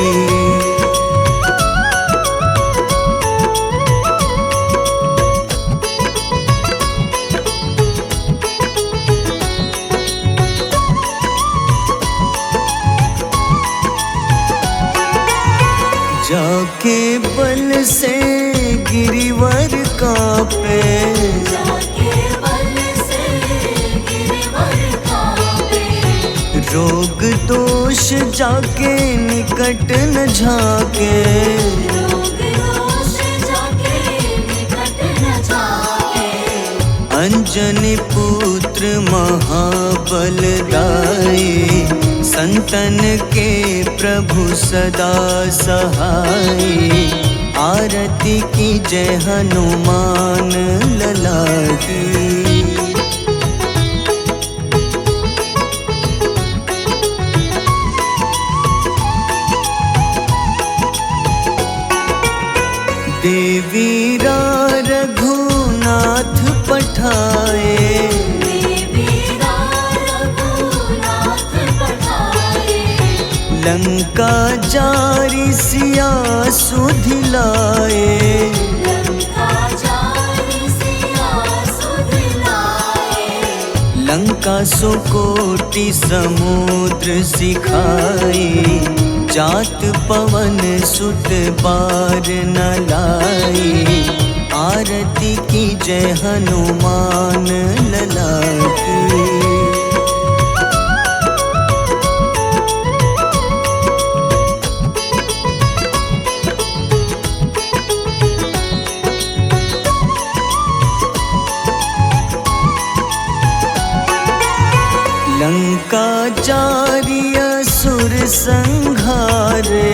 जाके बल से गिरिवर कांपे, जाके बल से गिरिवर कांपे। रोग दोष जाके निकट न झाके, रोग दोष जाके निकट न जाके। अंजनी पुत्र महाबलदाई, संतन के प्रभु सदा सहाय। आरती की जय हनुमान लला की। देवीरा रघुनाथ पठाए, देवीरा रघुनाथ पठाए। लंका जारी सिया सुधिलाए, लंका जारी सिया सुधिलाए। लंका सुकोटि समुद्र सिखाए। जात पवन सुत बार न लाए। आरती की जय हनुमान लला की। लंका जारी असुर संघारे,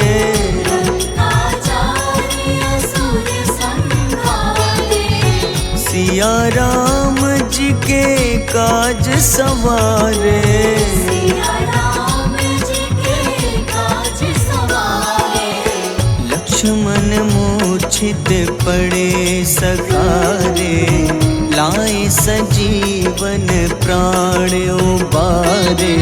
लंका जारी असुर संघारे। सिया राम जी के काज सवारे, सिया राम जी के काज सवारे। लक्ष्मण मूर्छित पड़े सकारे। लाए सजीवन प्राण उबारे।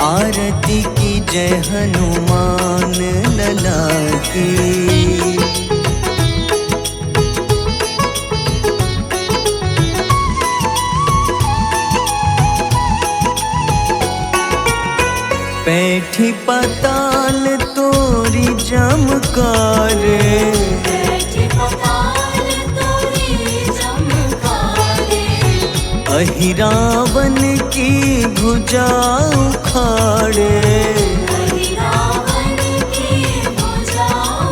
आरती की जय हनुमान लला की। बैठी पाताल तोरी जमकारे, बैठी पाताल तोरी जमकारे। अहिरावन की भुजा उखाड़े, अहिरावन की भुजा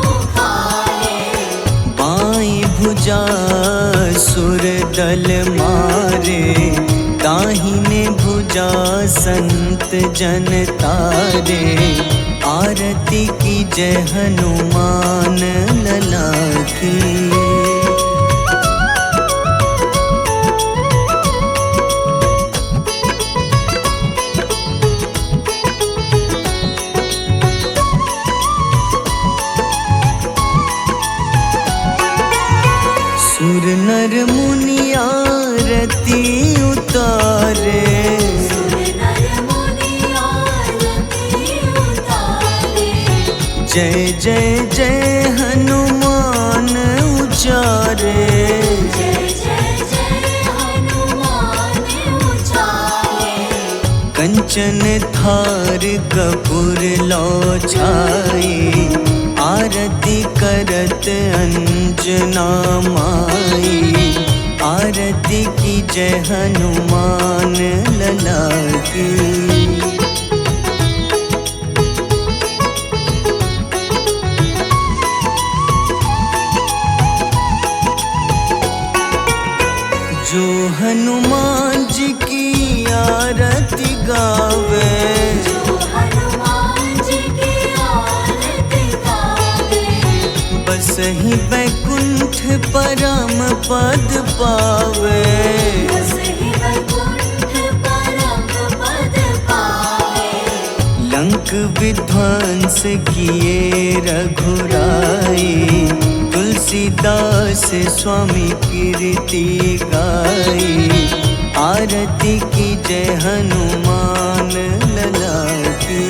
उखाड़े। बाईं भुजा सुर दल मारे। दाहिने भुजा संत जन तारे। आरती की जय हनुमान लला की। सुर नर मुनि आरती उतारे। सुर नर मुनि आरती उतारे। जय जय जय हनुमान उचारे। जय जय जय हनुमान उचारे। कंचन थार कपूर लो छाए। आरती करत अंजना माई। आरती की जय हनुमान लला की। जो हनुमान जी की आरती गावे। जो हनुमान जी की आरती गावे। बस ही बैकुंठ परम पद पावे। बसहि वैकुंठ परम पद पावे। लंक विध्वंस किए रघुराई, तुलसीदास स्वामी कीर्ति गाई। आरती की जय हनुमान लला की।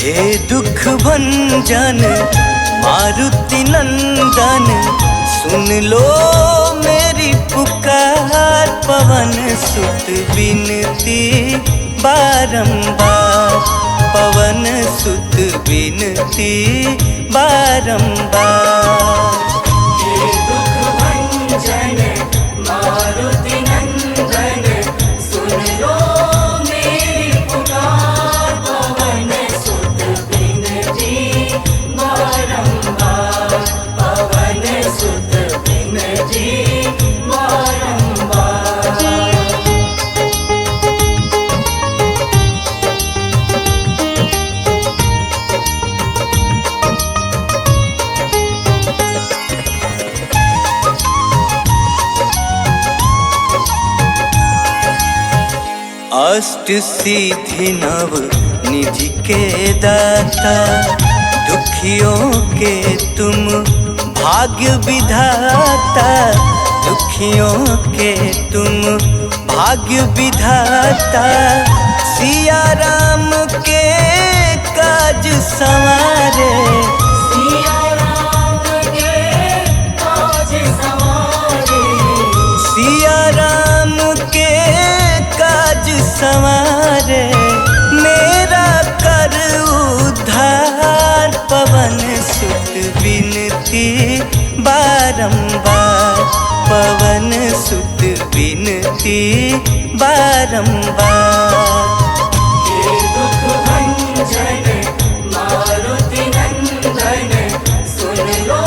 हे दुख भंजन मारुति नंदन, सुन लो मेरी पुकार। पवन सुत विनती बारंबार, पवन सुत विनती बारंबार। हे दुख भंजन मारुति नंदन, सुन लो मेरी पुकार। पवन सुत विनती बारंबार, पवन सुत विनती बारंबार। अष्ट सिद्धि नव निधि के दाता, दुखियों के तुम भाग्य विधाता। दुखियों के तुम भाग्य विधाता, सिया राम के काज संवारे। सिया राम के काज संवारे। सिया राम के काज संवारे, मेरा कर उद्धार। पवन सुत विनती बारंबार, पवन सुत विनती बारंबार। हे दुख भंजन मारुति नंदन, सुन लो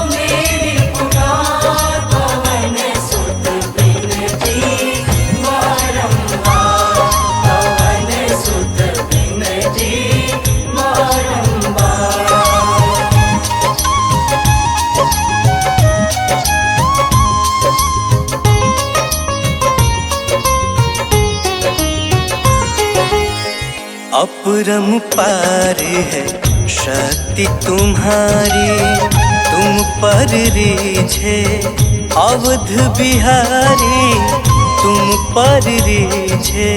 मेरी पुकार। पवन सुत विनती बारंबार, पवन सुत विनती बारंबार। अपरंपार है शक्ति तुम्हारी, तुम पर रीझे अवध बिहारी। तुम पर रीझे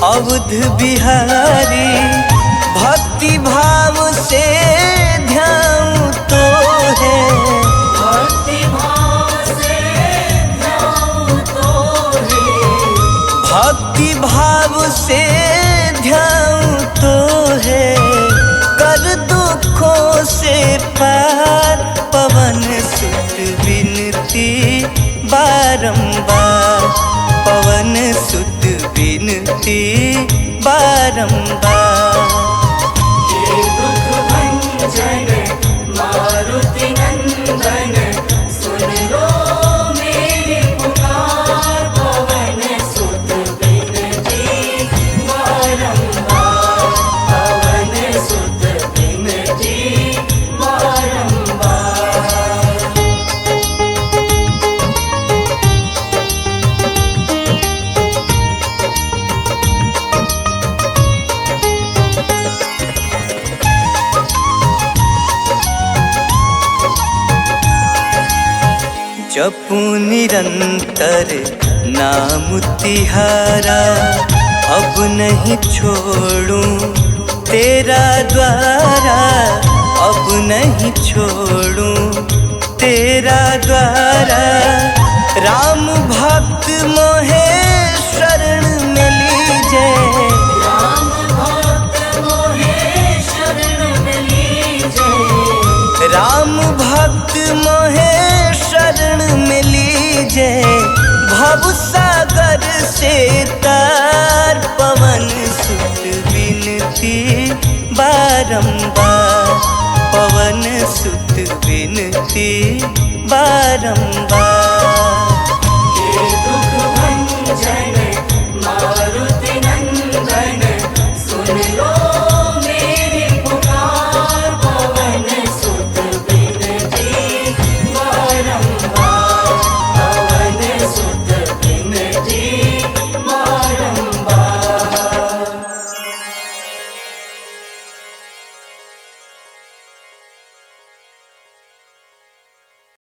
अवध बिहारी, भक्ति भाव से ध्यान तो है। भक्ति भाव से ध्यान तो है। भक्ति भाव से ध्यान तो है, कर दुखों से पार। पवन सुत विनती बारंबार, पवन सुत विनती बारंबार। हे दुख भंजन मारुति नंदन, सुन लो मेरी पुकार। पवन सुत विनती बारंबार, पवन सुत विनती बारंबार। जपू निरंतर नाम तिहारा, अब नहीं छोड़ूं तेरा द्वारा। अब नहीं छोड़ूं तेरा द्वारा। राम भक्त मोहे शरण में लीजे। राम भक्त मोहे शरण में लीजे। राम भक्त मोहे शरण सितार पवन सुत विनती बारंबार, पवन सुत विनती बारंबार।